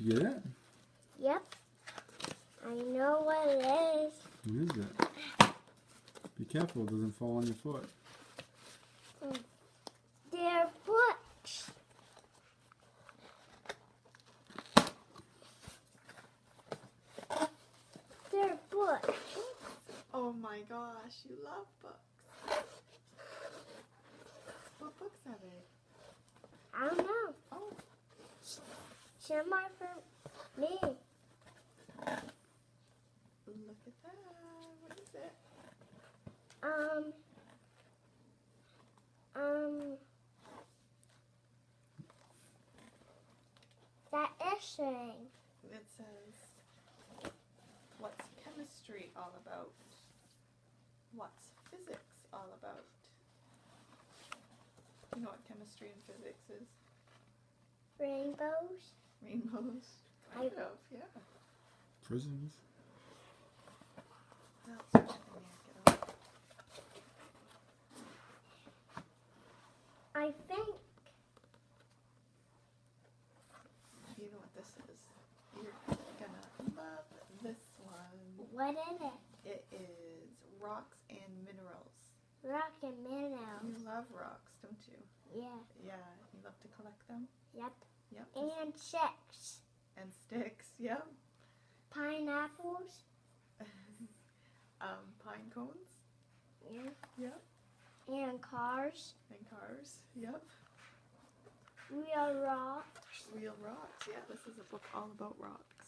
you get it? Yep. I know what it is. What is it? Be careful, it doesn't fall on your foot. They're books. They're books. Oh my gosh, you love books. What books are they? I don't know. Oh, Some are for me. look at that. What is it? That essay. It says, what's chemistry all about? What's physics all about? You know what chemistry and physics is? Rainbows. Rainbows. Kind of, yeah. Prisons. What else is in there? Get out. I think You know what this is. You're gonna love this one. what is it? It is rocks and minerals. Rock and You minerals. love rocks, don't you? Yeah. Yeah, you love to collect them. Yep. Yep. And sticks. And sticks. Yep. Pineapples. Pine cones. Yeah. Yep. And cars. And cars. Yep. Real rocks. Real rocks. Yeah, this is a book all about rocks.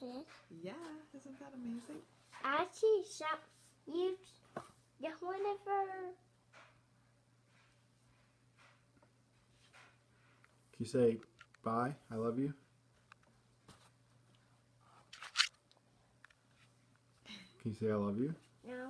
Yes. Yeah, isn't that amazing? Actually, you whenever Can you say bye? I love you. Can you say I love you? no.